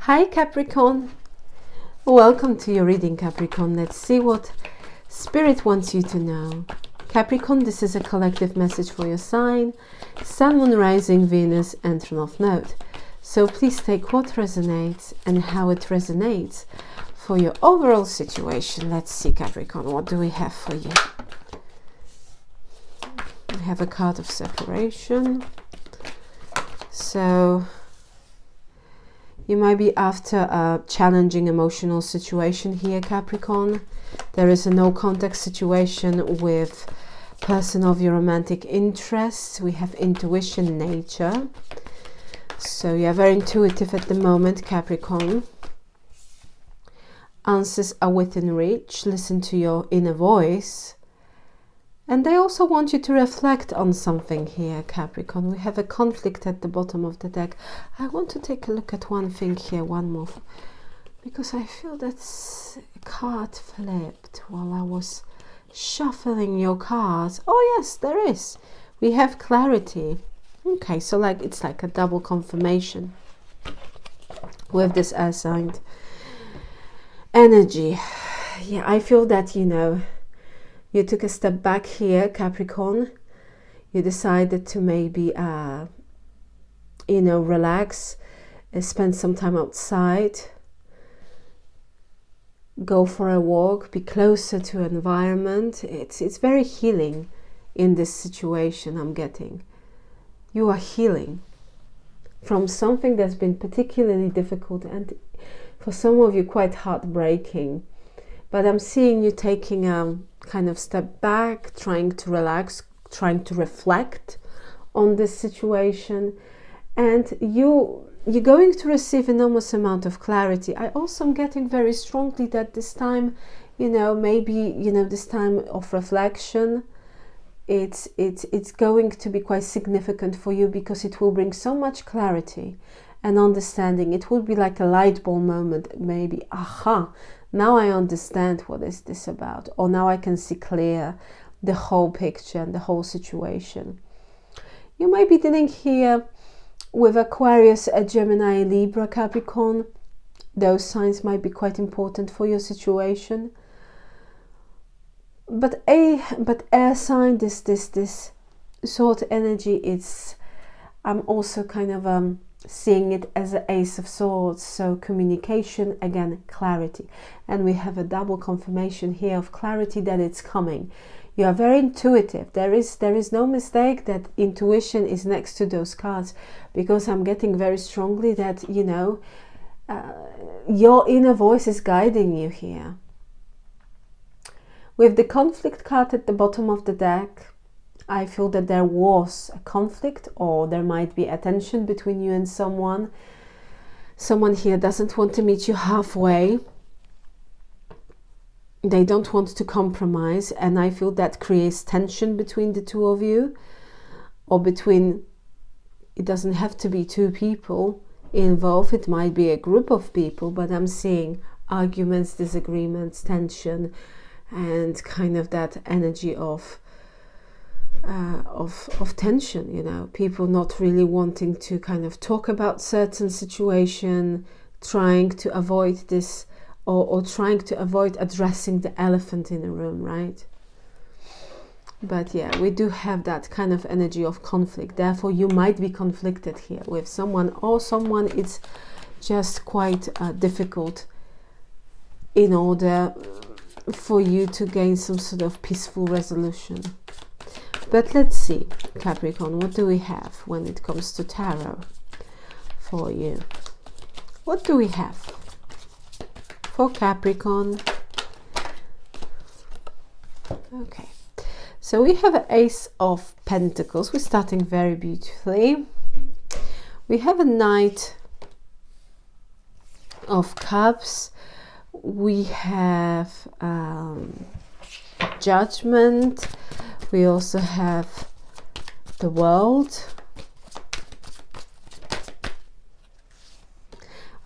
Hi Capricorn, welcome to your reading, Capricorn. Let's see what Spirit wants you to know. Capricorn, this is a collective message for your sign, Sun, Moon, Rising, Venus and North Node. So please take what resonates and how it resonates for your overall situation. Let's see, Capricorn, what do we have for you? We have a card of separation. So you might be after a challenging emotional situation here, Capricorn. There is a no contact situation with person of your romantic interest. We have intuition, nature. So you are very intuitive at the moment, Capricorn. Answers are within reach. Listen to your inner voice. And they also want you to reflect on something here, Capricorn. We have a conflict at the bottom of the deck. I want to take a look at one thing here, one more, because I feel that a card flipped while I was shuffling your cards. Oh yes, there is. We have clarity. Okay, so it's like a double confirmation with this assigned energy. Yeah, I feel that, you took a step back here, Capricorn. You decided to maybe, relax, spend some time outside, go for a walk, be closer to environment. It's very healing in this situation I'm getting. You are healing from something that's been particularly difficult and for some of you quite heartbreaking. But I'm seeing you taking a kind of step back, trying to relax, trying to reflect on this situation. And you're going to receive enormous amount of clarity. I also am getting very strongly that this time, this time of reflection, it's going to be quite significant for you because it will bring so much clarity and understanding. It will be like a light bulb moment, maybe, aha, now I understand what is this about, or now I can see clear the whole picture and the whole situation. You might be dealing here with Aquarius, a Gemini, Libra, Capricorn. Those signs might be quite important for your situation. But air sign, this sort of energy, I'm also kind of seeing it as an Ace of Swords. So communication, again, clarity. And we have a double confirmation here of clarity that it's coming. You are very intuitive. There is no mistake that intuition is next to those cards, because I'm getting very strongly that, your inner voice is guiding you here. With the conflict card at the bottom of the deck, I feel that there was a conflict, or there might be a tension between you and someone. Someone here doesn't want to meet you halfway. They don't want to compromise, and I feel that creates tension between the two of you, or between, it doesn't have to be two people involved, it might be a group of people, but I'm seeing arguments, disagreements, tension, and kind of that energy of tension, people not really wanting to kind of talk about certain situation, trying to avoid this, or trying to avoid addressing the elephant in the room, right? But yeah, we do have that kind of energy of conflict. Therefore, you might be conflicted here with someone, or someone it's just quite difficult in order for you to gain some sort of peaceful resolution. But let's see, Capricorn, what do we have when it comes to tarot for you? What do we have for Capricorn? Okay, so we have an Ace of Pentacles. We're starting very beautifully. We have a Knight of Cups. We have Judgment. We also have the World.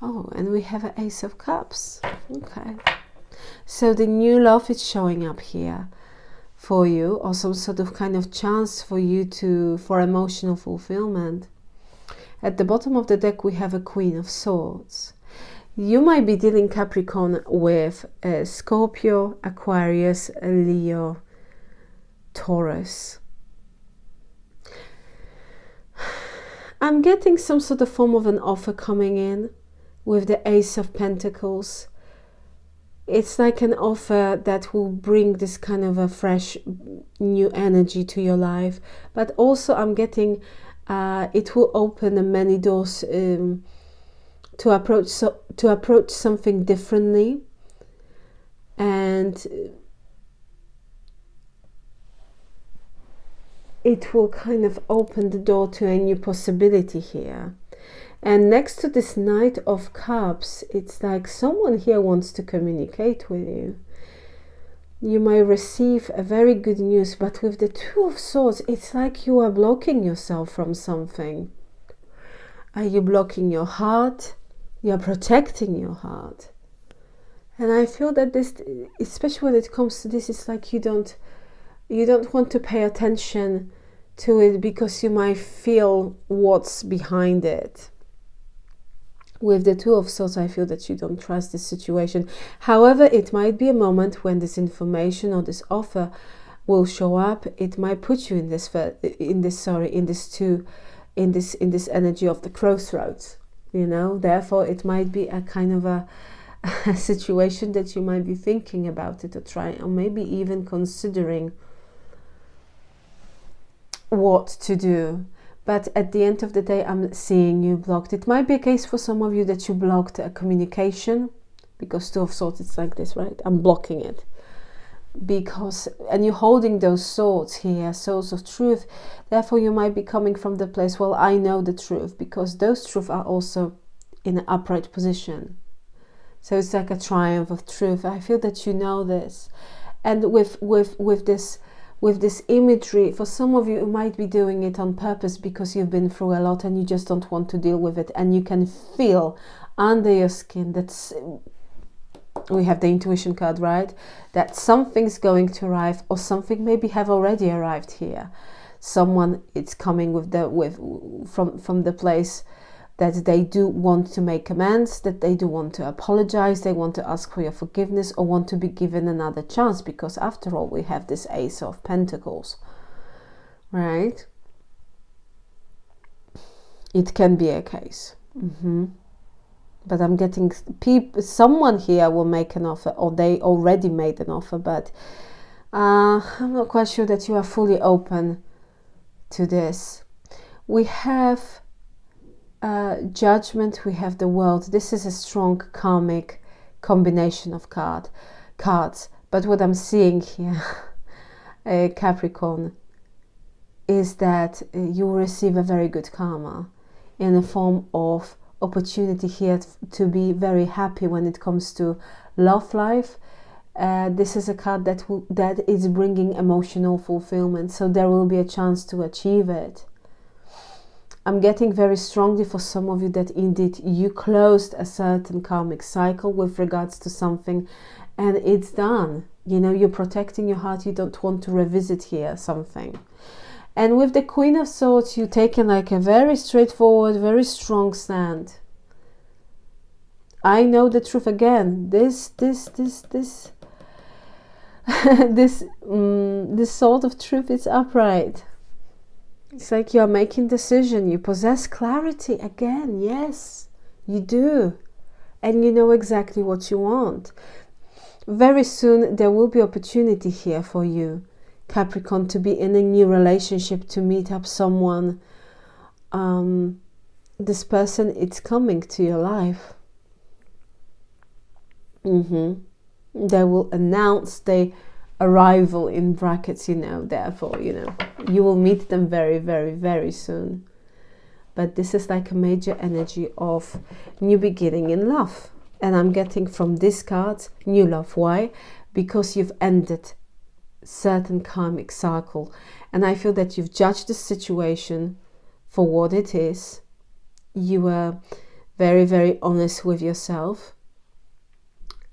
Oh, and we have an Ace of Cups. Okay. So the new love is showing up here for you, or some sort of kind of chance for you for emotional fulfillment. At the bottom of the deck, we have a Queen of Swords. You might be dealing, Capricorn, with Scorpio, Aquarius, Leo, Taurus. I'm getting some sort of form of an offer coming in with the Ace of Pentacles. It's like an offer that will bring this kind of a fresh new energy to your life, but also I'm getting it will open many doors to approach something differently, and it will kind of open the door to a new possibility here. And next to this Knight of Cups, it's like someone here wants to communicate with you. You might receive a very good news, but with the Two of Swords, it's like you are blocking yourself from something. Are you blocking your heart? You're protecting your heart. And I feel that this, especially when it comes to this, it's like you don't want to pay attention to it because you might feel what's behind it. With the Two of Swords, I feel that you don't trust this situation. However, it might be a moment when this information or this offer will show up. It might put you in this energy of the crossroads. You know, therefore, it might be a kind of a situation that you might be thinking about it, or maybe even considering what to do. But at the end of the day, I'm seeing you blocked. It might be a case for some of you that you blocked a communication, because Two of Swords, it's like this, right? I'm blocking it. And you're holding those swords here, swords of truth. Therefore, you might be coming from the place, well, I know the truth, because those truths are also in an upright position. So it's like a triumph of truth. I feel that you know this. And with this imagery, for some of you, you might be doing it on purpose because you've been through a lot and you just don't want to deal with it. And you can feel under your skin that we have the intuition card, right? That something's going to arrive, or something maybe have already arrived here. Someone, it's coming from the place that they do want to make amends, that they do want to apologize, they want to ask for your forgiveness, or want to be given another chance, because after all, we have this Ace of Pentacles, right? It can be a case. But I'm getting someone here will make an offer, or they already made an offer, but I'm not quite sure that you are fully open to this. We have Judgment, we have the World. This is a strong karmic combination of cards. But what I'm seeing here, Capricorn, is that you will receive a very good karma in the form of opportunity here to be very happy when it comes to love life. This is a card that is bringing emotional fulfillment, so there will be a chance to achieve it. I'm getting very strongly for some of you that indeed you closed a certain karmic cycle with regards to something, and it's done. You know, you're protecting your heart. You don't want to revisit here something. And with the Queen of Swords, you're taking like a very straightforward, very strong stand. I know the truth again. This sort of truth is upright. It's like you're making decision. You possess clarity again. Yes, you do. And you know exactly what you want. Very soon there will be opportunity here for you, Capricorn, to be in a new relationship, to meet up someone. This person, it's coming to your life. They will announce their arrival in brackets, you know, therefore, you know, you will meet them very, very, very soon. But this is like a major energy of new beginning in love. And I'm getting from this card, new love. Why? Because you've ended certain karmic cycle. And I feel that you've judged the situation for what it is. You were very, very honest with yourself.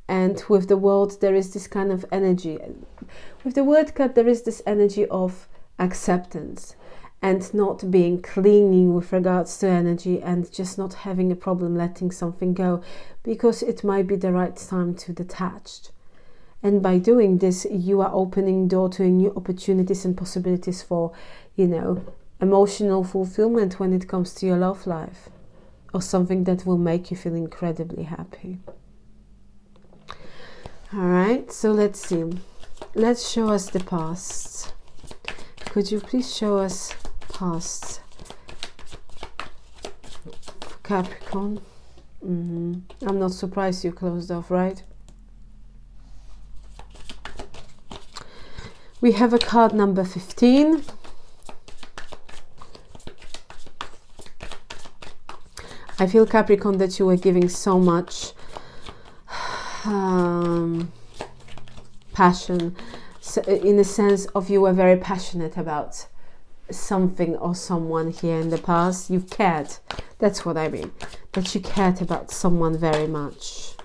And with the World, there is this kind of energy. With the Word card, there is this energy of acceptance. and not being clinging with regards to energy, and just not having a problem letting something go, because it might be the right time to detach. And by doing this, you are opening door to new opportunities and possibilities for, you know, emotional fulfillment when it comes to your love life, or something that will make you feel incredibly happy. All right, so let's see. Let's show us the past. Could you please show us past for Capricorn? I'm not surprised you closed off, right? We have a card number 15. I feel, Capricorn, that you were giving so much passion, so in a sense of you were very passionate about something or someone here in the past. You cared. That's what I mean. That you cared about someone very much.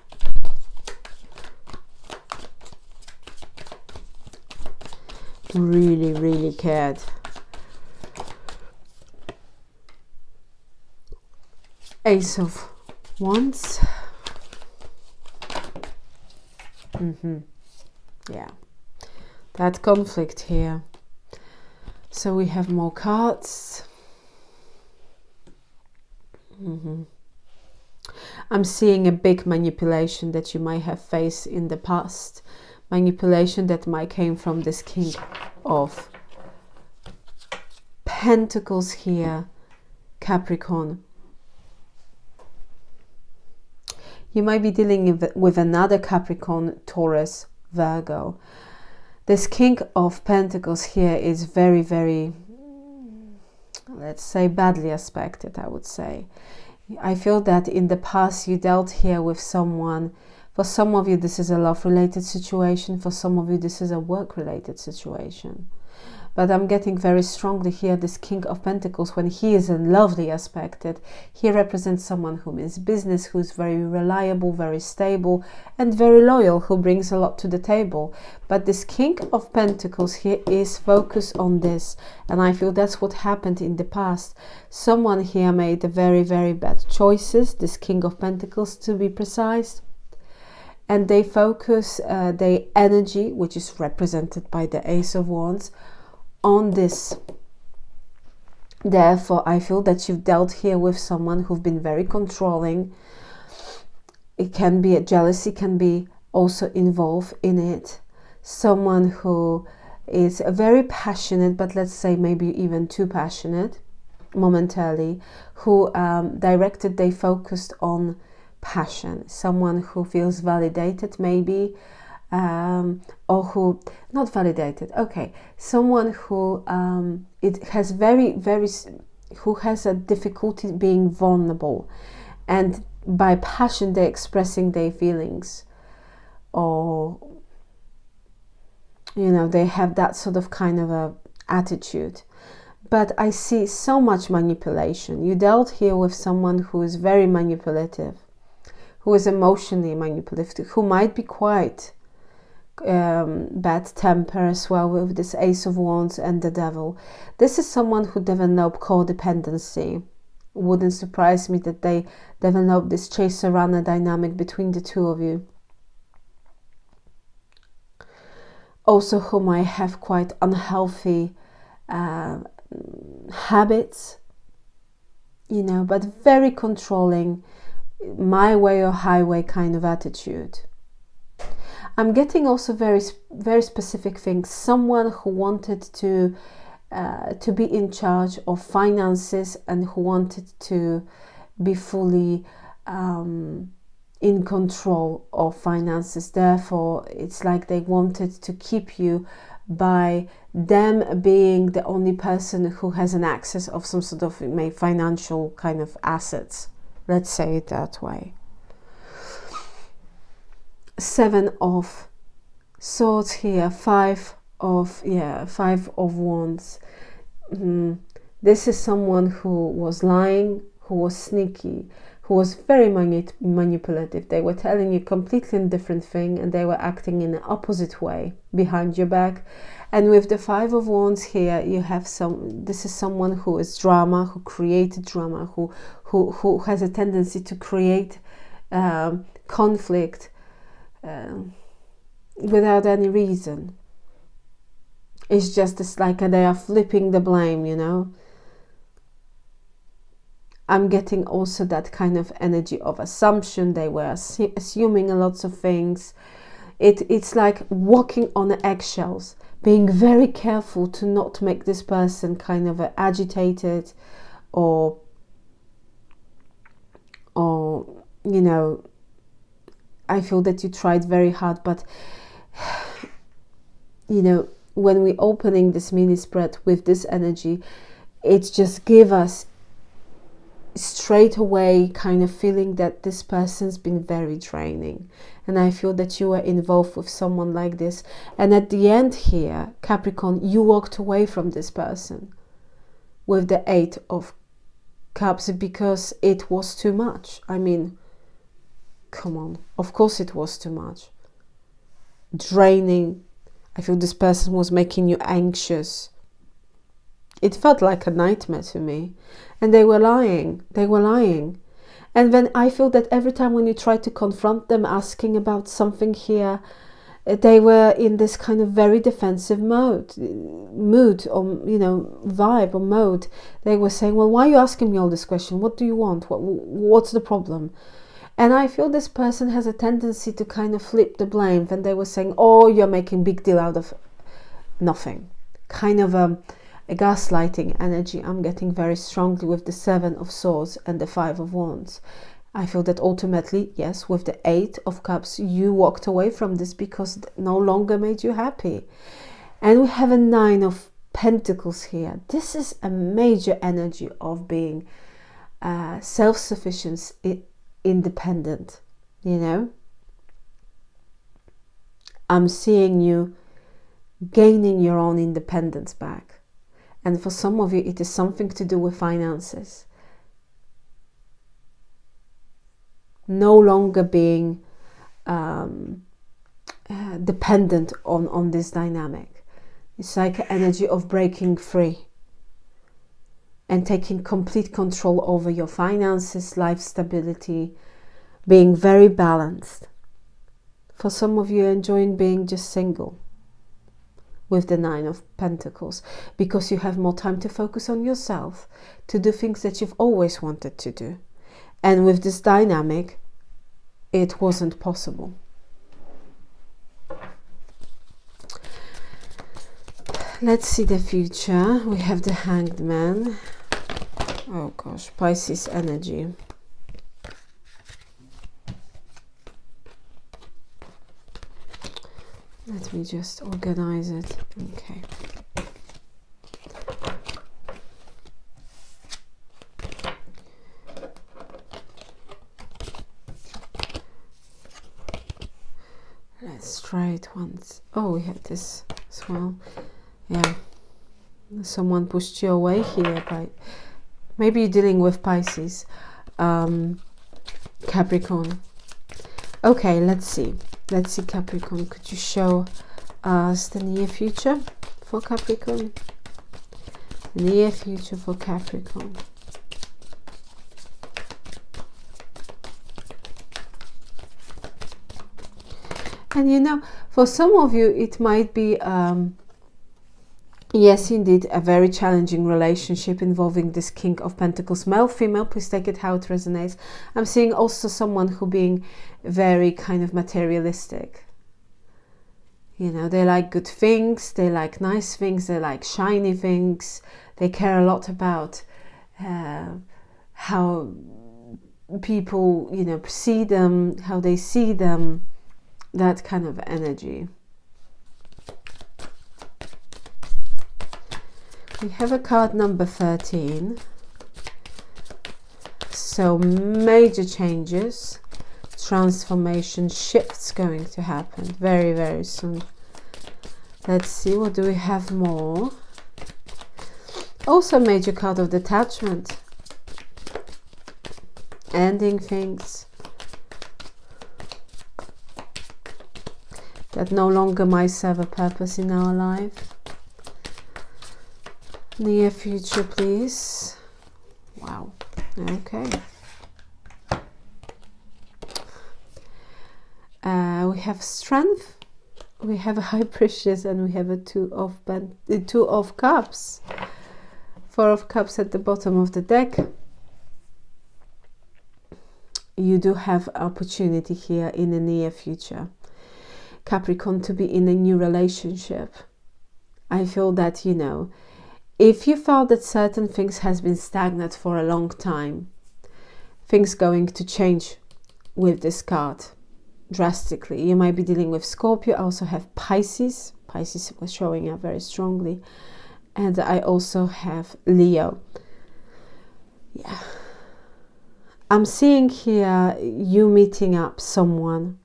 Really, really cared. Ace of Wands. Yeah, that conflict here. So we have more cards. I'm seeing a big manipulation that you might have faced in the past. Manipulation that might came from this King of Pentacles here, Capricorn. You might be dealing with another Capricorn, Taurus, Virgo. This King of Pentacles here is very, very, let's say, badly aspected, I would say. I feel that in the past you dealt here with someone. For some of you, this is a love-related situation. For some of you, this is a work-related situation. But I'm getting very strongly here this King of Pentacles, when he is in lovely aspected, he represents someone who means business, who's very reliable, very stable, and very loyal, who brings a lot to the table. But this King of Pentacles here is focused on this, and I feel that's what happened in the past. Someone here made very, very bad choices, this King of Pentacles to be precise, and they focus their energy, which is represented by the Ace of Wands, on this. Therefore, I feel that you've dealt here with someone who've been very controlling. It can be a jealousy, can be also involved in it. Someone who is very passionate, but let's say maybe even too passionate momentarily, who directed, they focused on passion. Someone who feels validated maybe, or who not validated, okay, someone who it has who has a difficulty being vulnerable, and by passion they're expressing their feelings, or you know, they have that sort of kind of a attitude. But I see so much manipulation. You dealt here with someone who is very manipulative, who is emotionally manipulative, who might be quite bad temper as well, with this Ace of Wands and the Devil. This is someone who developed codependency. Wouldn't surprise me that they developed this chaser-runner dynamic between the two of you. Also, who might have quite unhealthy habits, you know, but very controlling, my way or highway kind of attitude. I'm getting also very specific things. Someone who wanted to be in charge of finances, and who wanted to be fully in control of finances. Therefore, it's like they wanted to keep you by them being the only person who has an access of some sort of financial kind of assets. Let's say it that way. Seven of Swords here, Five of Wands. This is someone who was lying, who was sneaky, who was very manipulative. They were telling you completely different thing, and they were acting in an opposite way behind your back. And with the Five of Wands here, you have this is someone who is drama, who created drama, who has a tendency to create conflict without any reason. It's just like they are flipping the blame, you know. I'm getting also that kind of energy of assumption. They were assuming a lots of things. It's like walking on eggshells, being very careful to not make this person kind of agitated or you know, I feel that you tried very hard, but you know, when we're opening this mini spread with this energy, it just gives us straight away kind of feeling that this person's been very draining, and I feel that you were involved with someone like this, and at the end here, Capricorn, you walked away from this person with the Eight of Cups because it was too much. I mean, come on, of course it was too much. Draining. I feel this person was making you anxious. It felt like a nightmare to me. And they were lying. They were lying. And then I feel that every time when you try to confront them asking about something here, they were in this kind of very defensive mood or, you know, vibe or mode. They were saying, well, why are you asking me all this question? What do you want? What's the problem? And I feel this person has a tendency to kind of flip the blame. Then they were saying, oh, you're making big deal out of nothing. Kind of a gaslighting energy I'm getting very strongly with the Seven of Swords and the Five of Wands. I feel that ultimately, yes, with the Eight of Cups, you walked away from this because it no longer made you happy. And we have a Nine of Pentacles here. This is a major energy of being self-sufficient, independent, you know. I'm seeing you gaining your own independence back. And for some of you, it is something to do with finances. No longer being dependent on this dynamic. It's like an energy of breaking free and taking complete control over your finances, life stability, being very balanced. For some of you, enjoying being just single with the Nine of Pentacles, because you have more time to focus on yourself, to do things that you've always wanted to do. And with this dynamic, it wasn't possible. Let's see the future. We have the Hanged Man. Oh gosh, Pisces energy. Let me just organize it. Okay. Let's try it once. Oh, we have this as well. Yeah. Someone pushed you away here by... Maybe you're dealing with Pisces. Capricorn. Okay, let's see. Let's see, Capricorn. Could you show us the near future for Capricorn? Near future for Capricorn. And you know, for some of you, it might be, yes, indeed, a very challenging relationship involving this King of Pentacles. Male, female, please take it how it resonates. I'm seeing also someone who being very kind of materialistic. You know, they like good things, they like nice things, they like shiny things. They care a lot about how people, you know, see them, how they see them. That kind of energy. We have a card number 13. So major changes, transformation, shifts going to happen very, very soon. Let's see, what do we have more? Also major card of detachment. ending things that no longer might serve a purpose in our life. Near future, please. Wow. Okay. We have strength, we have a High Priestess, and we have a Two of Cups. Four of Cups at the bottom of the deck. You do have opportunity here in the near future, Capricorn, to be in a new relationship. I feel that, you know, if you felt that certain things has been stagnant for a long time, things going to change with this card drastically. You might be dealing with Scorpio. I also have Pisces. Pisces was showing up very strongly. And I also have Leo. Yeah. I'm seeing here you meeting up someone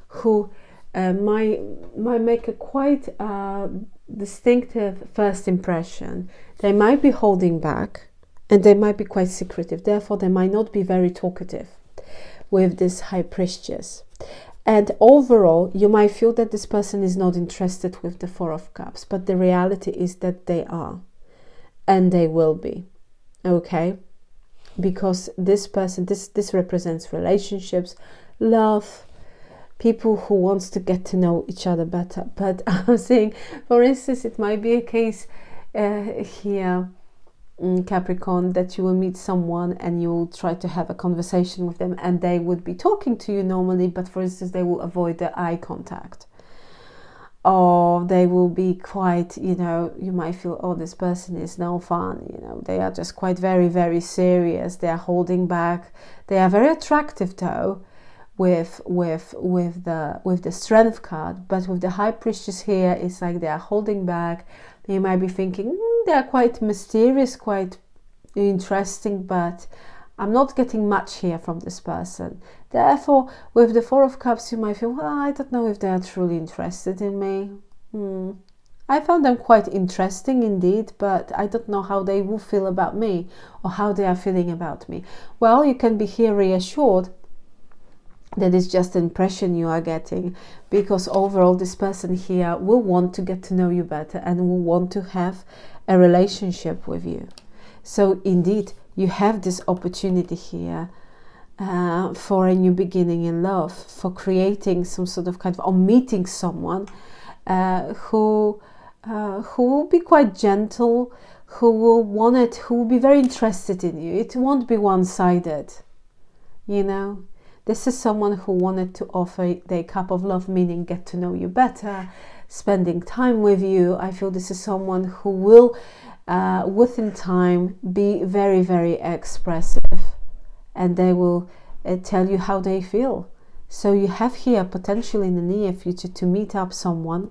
who might make a quite distinctive first impression. They might be holding back and they might be quite secretive. Therefore, they might not be very talkative with this High Priestess. And overall, you might feel that this person is not interested with the Four of Cups, but the reality is that they are, and they will be, okay? Because this person, this represents relationships, love, people who wants to get to know each other better. But I'm saying, for instance, it might be a case here, Capricorn, that you will meet someone and you will try to have a conversation with them and they would be talking to you normally, but for instance they will avoid the eye contact, or they will be quite, you know, you might feel, oh, this person is no fun, you know, they are just quite very, very serious, they are holding back. They are very attractive though with the Strength card, but with the High Priestess here, it's like they are holding back. You might be thinking, they are quite mysterious, quite interesting, but I'm not getting much here from this person. Therefore, with the Four of Cups, you might feel, well, I don't know if they are truly interested in me. I found them quite interesting indeed, but I don't know how they will feel about me or how they are feeling about me. Well, you can be here reassured that it's just an impression you are getting, because overall this person here will want to get to know you better and will want to have a relationship with you. So indeed you have this opportunity here for a new beginning in love, for creating some sort of kind of, or meeting someone who will be quite gentle, who will be very interested in you. It won't be one-sided, you know. This is someone who wanted to offer their cup of love, meaning get to know you better, spending time with you. I feel this is someone who will, within time, be very, very expressive, and they will tell you how they feel. So you have here potential in the near future to meet up someone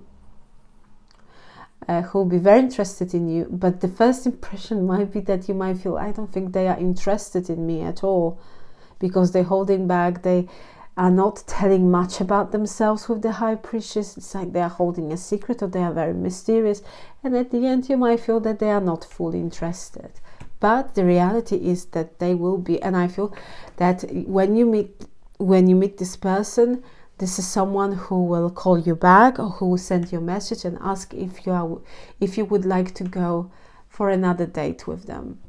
who will be very interested in you, but the first impression might be that you might feel, I don't think they are interested in me at all, because they're holding back, they are not telling much about themselves with the High Priestess. It's like they are holding a secret, or they are very mysterious, and at the end you might feel that they are not fully interested. But the reality is that they will be, and I feel that when you meet this person, this is someone who will call you back or who will send you a message and ask if you would like to go for another date with them.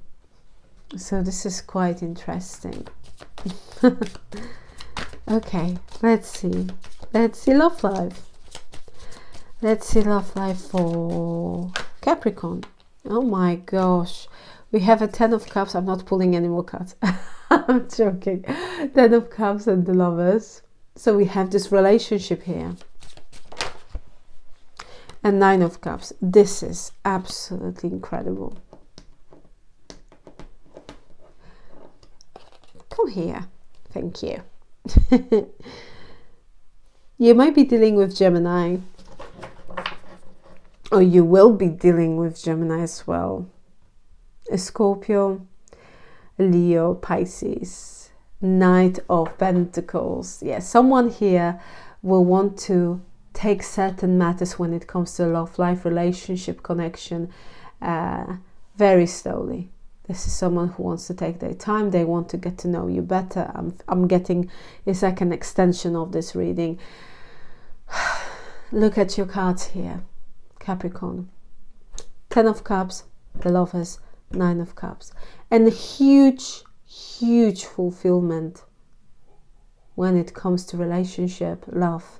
So this is quite interesting. Okay, let's see love life. Let's see love life for Capricorn. Oh my gosh, we have a 10 of Cups. I'm not pulling any more cards. I'm joking. 10 of Cups and the Lovers. So we have this relationship here, and 9 of Cups. This is absolutely incredible. Come here. Thank you. You might be dealing with Gemini, or you will be dealing with Gemini as well. A Scorpio, Leo, Pisces, Knight of Pentacles. Yeah, someone here will want to take certain matters when it comes to love life, relationship, connection, very slowly. This is someone who wants to take their time. They want to get to know you better. I'm getting, it's like an extension of this reading. Look at your cards here, Capricorn. 10 of Cups, the Lovers, 9 of Cups. And a huge, huge fulfillment when it comes to relationship, love.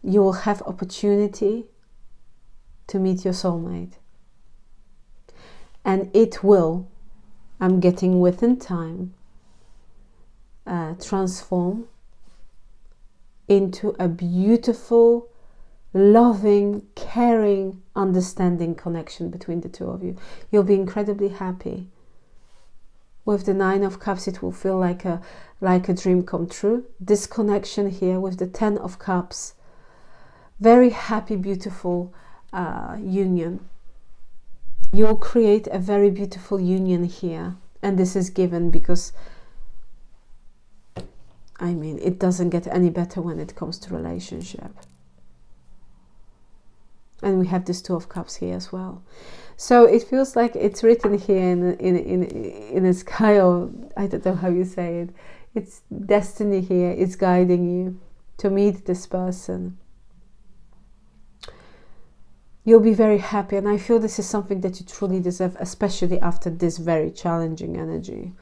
You will have opportunity to meet your soulmate. And it will, I'm getting within time, transform into a beautiful, loving, caring, understanding connection between the two of you. You'll be incredibly happy. With the 9 of Cups, it will feel like a dream come true. This connection here with the 10 of Cups, very happy, beautiful union. You'll create a very beautiful union here. And this is given because, I mean, it doesn't get any better when it comes to relationship. And we have this 2 of Cups here as well. So it feels like it's written here in a sky of, I don't know how you say it. It's destiny here. It's guiding you to meet this person. You'll be very happy. And I feel this is something that you truly deserve, especially after this very challenging energy,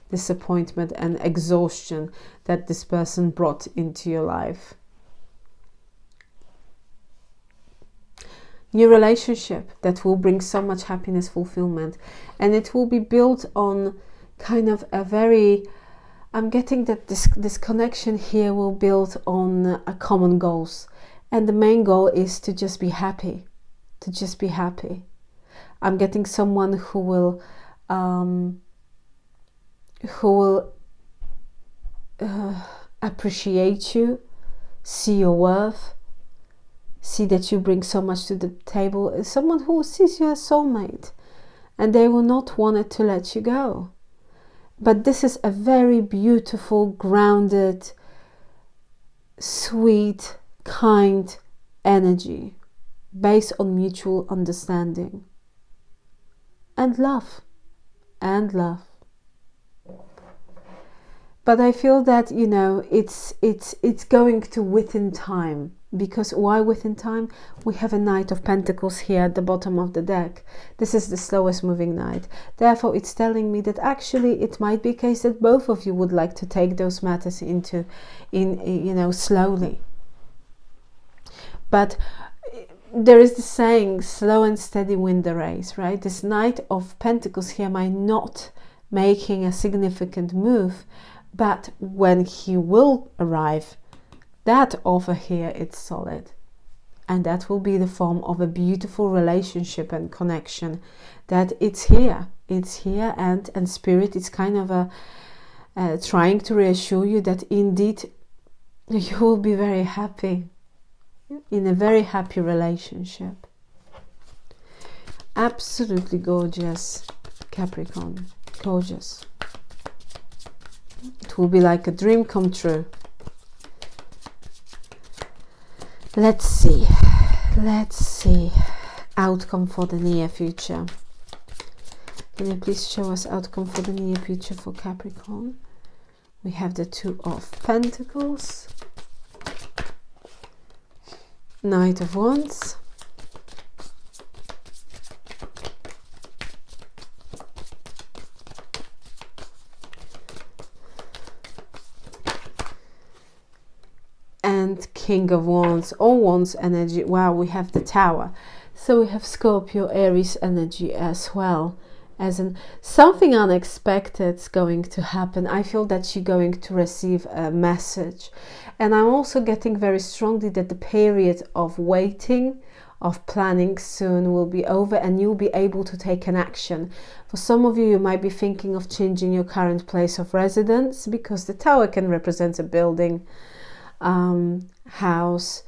disappointment and exhaustion that this person brought into your life. New relationship that will bring so much happiness, fulfillment, and it will be built on kind of a very, I'm getting that this connection here will build on a common goals, and the main goal is to just be happy, to just be happy. I'm getting someone who will appreciate you, see your worth, see that you bring so much to the table. Someone who sees you as soulmate, and they will not want it to let you go. But this is a very beautiful, grounded, sweet, kind energy based on mutual understanding and love. And love. But I feel that, you know, it's going to within time. Because why within time? We have a Knight of Pentacles here at the bottom of the deck. This is the slowest moving knight. Therefore, it's telling me that actually it might be a case that both of you would like to take those matters you know, slowly. But there is the saying, slow and steady win the race, right? This Knight of Pentacles here might not making a significant move, but when he will arrive, that over here, it's solid. And that will be the form of a beautiful relationship and connection. That it's here. It's here, and Spirit is kind of trying to reassure you that indeed you will be very happy. In a very happy relationship. Absolutely gorgeous, Capricorn. Gorgeous. It will be like a dream come true. Let's see. Outcome for the near future. Can you please show us outcome for the near future for Capricorn? We have the 2 of Pentacles, Knight of Wands, and King of Wands, or Wands energy. Wow, we have the Tower. So we have Scorpio, Aries energy as well. As in something unexpected is going to happen. I feel that you're going to receive a message. And I'm also getting very strongly that the period of waiting, of planning soon will be over, and you'll be able to take an action. For some of you, you might be thinking of changing your current place of residence, because the Tower can represent a building, house,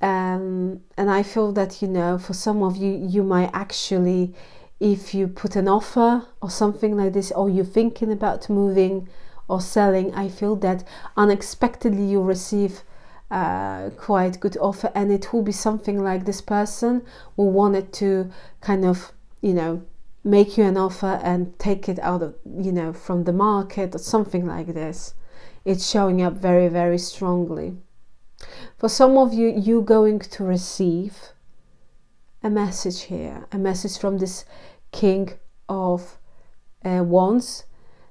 and I feel that, you know, for some of you, you might actually, if you put an offer or something like this, or you're thinking about moving or selling, I feel that unexpectedly you receive quite good offer, and it will be something like this person will want it to kind of, you know, make you an offer and take it out of, from the market or something like this. It's showing up very, very strongly. For some of you, you're going to receive a message here, a message from this King of Wands.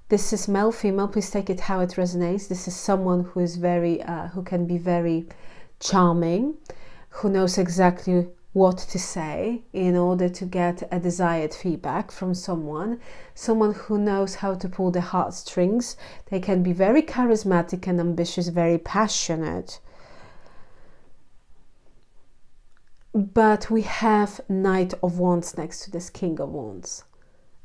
This is male, female, please take it how it resonates. This is someone who is who can be very charming, who knows exactly what to say in order to get a desired feedback from someone who knows how to pull the heartstrings. They can be very charismatic and ambitious, very passionate. But we have Knight of Wands next to this King of Wands.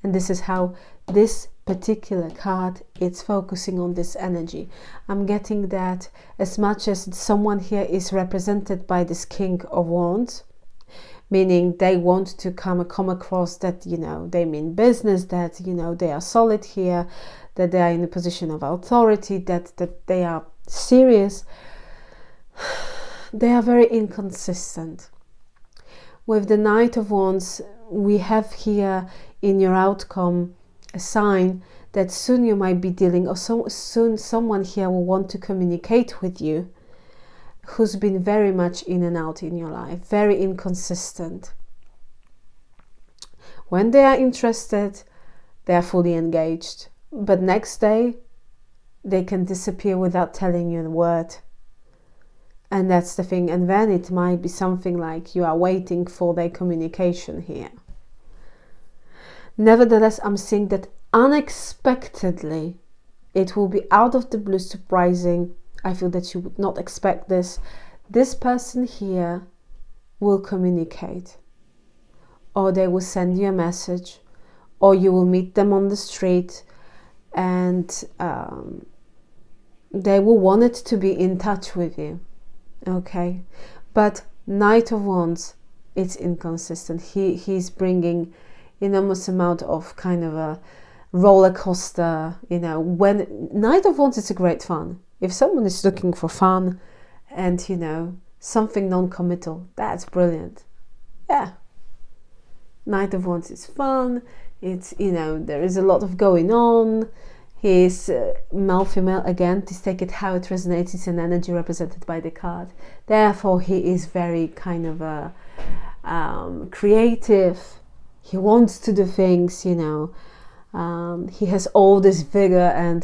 And this is how this particular card, it's focusing on this energy. I'm getting that as much as someone here is represented by this King of Wands, meaning they want to come across that, they mean business, that, they are solid here, that they are in a position of authority, that they are serious. They are very inconsistent. With the Knight of Wands, we have here in your outcome a sign that soon you might be dealing, or soon someone here will want to communicate with you, who's been very much in and out in your life, very inconsistent. When they are interested, they are fully engaged, but next day they can disappear without telling you a word. And that's the thing. And then it might be something like you are waiting for their communication here. Nevertheless, I'm seeing that unexpectedly, it will be out of the blue, surprising. I feel that you would not expect this. This person here will communicate, or they will send you a message, or you will meet them on the street, and they will want it to be in touch with you. Okay, but Knight of Wands, it's inconsistent. He's bringing enormous amount of kind of a roller coaster. When Knight of Wands is a great fun. If someone is looking for fun and something non-committal, that's brilliant. Yeah, Knight of Wands is fun. It's there is a lot of going on. He's male, female, again, to take it how it resonates. It's an energy represented by the card. Therefore, he is very kind of a creative. He wants to do things, he has all this vigor and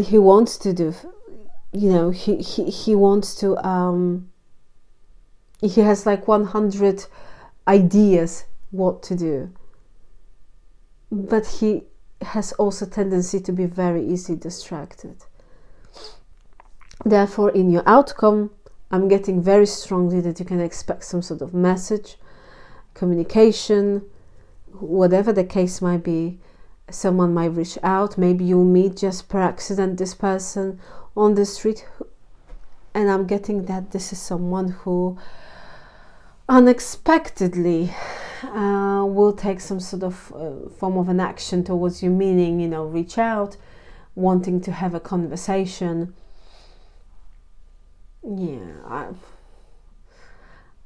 he wants to do, he wants to, he has like 100 ideas what to do, but he has also tendency to be very easily distracted. Therefore, in your outcome, I'm getting very strongly that you can expect some sort of message, communication, whatever the case might be. Someone might reach out. Maybe you'll meet just per accident this person on the street, and I'm getting that this is someone who unexpectedly will take some sort of form of an action towards you, meaning reach out, wanting to have a conversation. Yeah,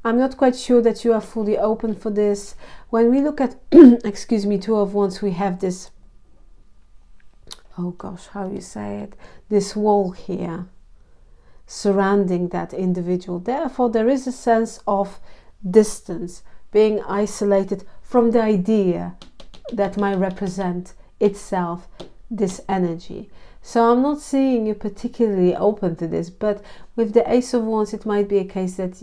I'm not quite sure that you are fully open for this. When we look at excuse me, Two of Wands, we have this, oh gosh, how you say it, this wall here surrounding that individual. Therefore, there is a sense of distance, being isolated from the idea that might represent itself this energy. So I'm not seeing you particularly open to this, but with the Ace of Wands, it might be a case that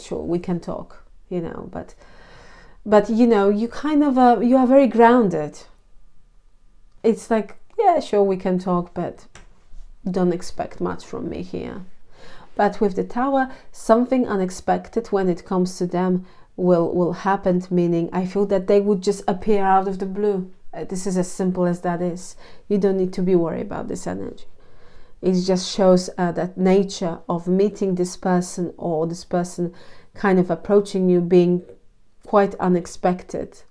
sure, we can talk, but you kind of you are very grounded. It's like, yeah, sure, we can talk, but don't expect much from me here. But with the Tower, something unexpected when it comes to them will happen, meaning I feel that they would just appear out of the blue. This is as simple as that is. You don't need to be worried about this energy. It just shows that nature of meeting this person, or this person kind of approaching you, being quite unexpected,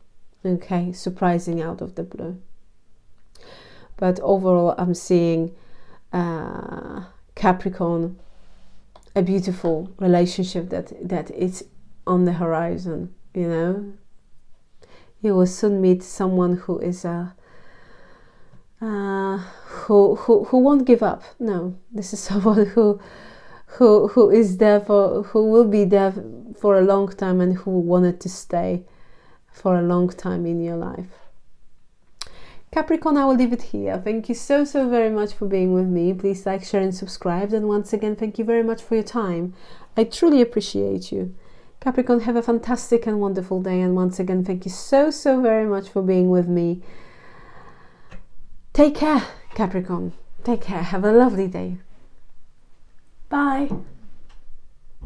okay, surprising out of the blue. But overall, I'm seeing Capricorn, a beautiful relationship that it's on the horizon, you know. You will soon meet someone who is who won't give up. No, this is someone who is there for, who will be there for a long time, and who wanted to stay for a long time in your life. Capricorn, I will leave it here. Thank you so very much for being with me. Please like, share and subscribe. And once again, thank you very much for your time. I truly appreciate you. Capricorn, have a fantastic and wonderful day. And once again, thank you so very much for being with me. Take care, Capricorn. Take care. Have a lovely day. Bye.